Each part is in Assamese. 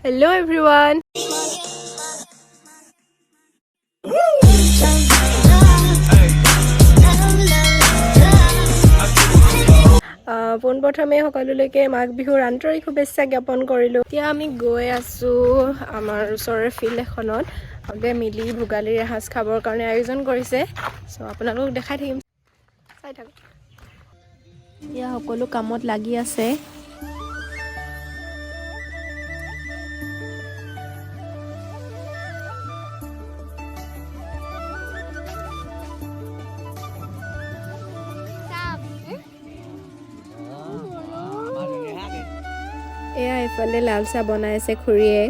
Hello everyone. পোনপ্ৰথমে সকলোলৈকে মাঘ বিহুৰ আন্তৰিক শুভেচ্ছা জ্ঞাপন কৰিলোঁ। এতিয়া আমি গৈ আছোঁ আমাৰ ওচৰৰে ফিল্ড এখনত। সকলোৱে মিলি ভোগালীৰ এসাঁজ খাবৰ কাৰণে আয়োজন কৰিছে। চ' আপোনালোকক দেখাই থাকিম, চাই থাকক। এতিয়া সকলো কামত লাগি আছে। এয়া এইফালে লাল চাহ বনাই আছে খুৰীয়ে।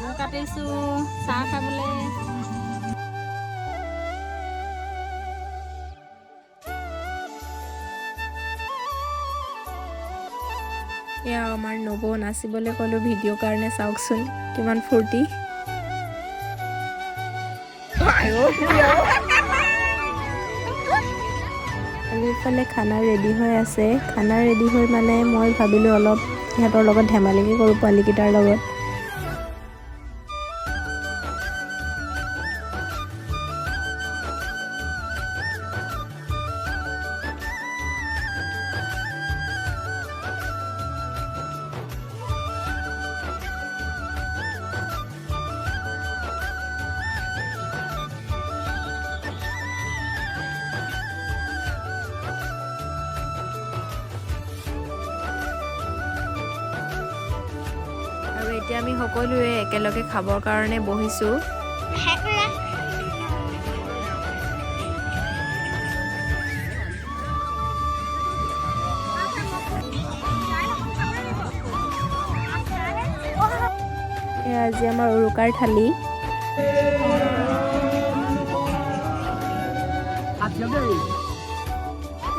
গুৰ কাটিছো চাহ খাবলৈ। এয়া আমাৰ নবৌ নাচিবলৈ ক'লো ভিডিঅ' কাৰণে, চাওকচোন কিমান ফূৰ্তি। আৰু ইফালে খানা ৰেডি হৈ আছে। খানা ৰেডি হৈ মানে মই ভাবিলোঁ অলপ সিহঁতৰ লগত ধেমালিকে কৰোঁ, পোৱালীকেইটাৰ লগত। আৰু এতিয়া আমি সকলোৱে একেলগে খাবৰ কাৰণে বহিছোঁ। এয়া আজি আমাৰ উৰুকাৰ থালি।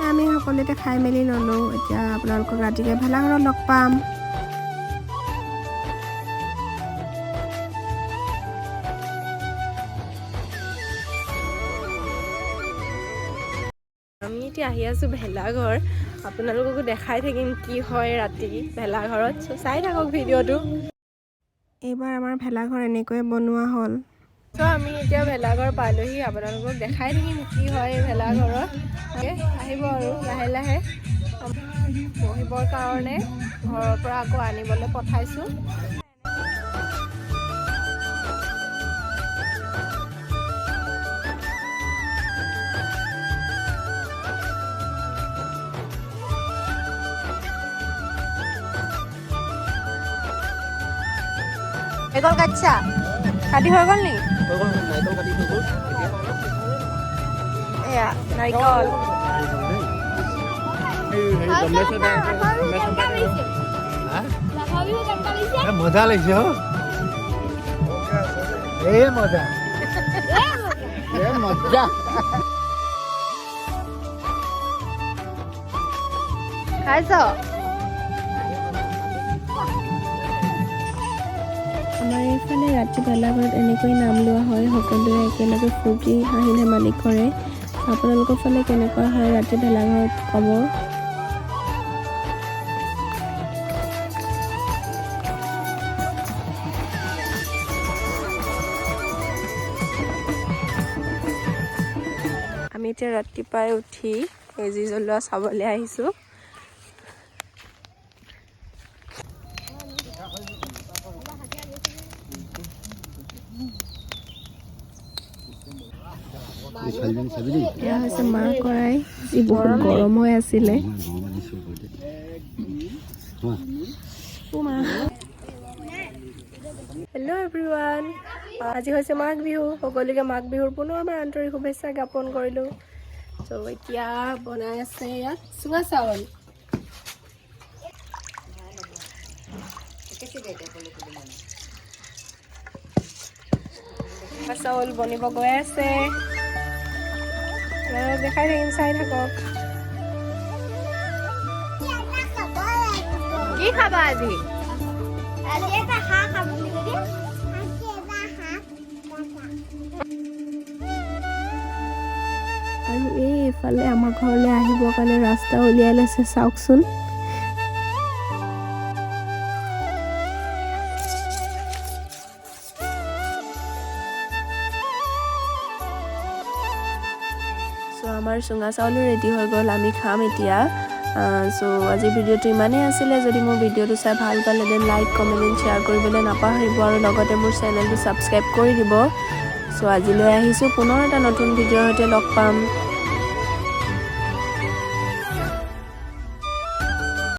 আমি সকলোতে খাই মেলি ল'লোঁ। এতিয়া আপোনালোকক ৰাতিকে ভেলাঘৰত লগ পাম। আমি এতিয়া আহি আছোঁ ভেলাঘৰ। আপোনালোককো দেখাই থাকিম কি হয় ৰাতি ভেলাঘৰত। চ' চাই থাকক ভিডিঅ'টো। এইবাৰ আমাৰ ভেলাঘৰ এনেকৈয়ে বনোৱা হ'ল। চ' আমি এতিয়া ভেলাঘৰ পালোহি, আপোনালোকক দেখাই থাকিম কি হয় ভেলাঘৰত। আহিব আৰু লাহে লাহে বহিবৰ কাৰণে ঘৰৰ পৰা আকৌ আনিবলৈ পঠাইছোঁ। নাৰিকল কাটিছা? কাটি হৈ গ'ল নেকি? এয়া নাৰিকল। মজা লাগিছে মজা মজা। খাইছ? আমাৰ এইফালে ৰাতি ভেলাঘৰত এনেকৈ নাম লোৱা হয়। সকলোৱে একেলগে ফূৰ্তি হাঁহি ধেমালি কৰে। আপোনালোকৰ ফালে কেনেকুৱা হয় ৰাতি ভেলাঘৰত ক'ব। আমি এতিয়া ৰাতিপুৱাই উঠি মেজি জ্বলোৱা চাবলৈ আহিছোঁ। এয়া হৈছে মাহ কৰাই, যি বহুত গৰম হৈ আছিলে। হেল্ল' এভৰিৱান, আজি হৈছে মাঘ বিহু। সকলোকে মাঘ বিহুৰ পুনৰবাৰ আন্তৰিক শুভেচ্ছা জ্ঞাপন কৰিলোঁ। চ' এতিয়া বনাই আছে ইয়াত চুঙা চাউল। চাউল বনিব গৈ আছে। দেখাই থাকিম, চাই থাকক। কি খাবা আজি? আৰু এইফালে আমাৰ ঘৰলৈ আহিবৰ কাৰণে ৰাস্তা উলিয়াই লৈছে, চাওকচোন। চ' আমাৰ চুঙা চাউলো ৰেডি হৈ গ'ল, আমি খাম এতিয়া। চ' আজিৰ ভিডিঅ'টো ইমানেই আছিলে। যদি মোৰ ভিডিঅ'টো চাই ভাল পালে then like comment and share কৰিবলৈ নাপাহৰিব আৰু লগতে মোৰ চেনেলটো ছাবস্ক্ৰাইব কৰি দিব। চ' আজিলৈ আহিছোঁ, পুনৰ এটা নতুন ভিডিঅ'ৰ সৈতে লগ পাম।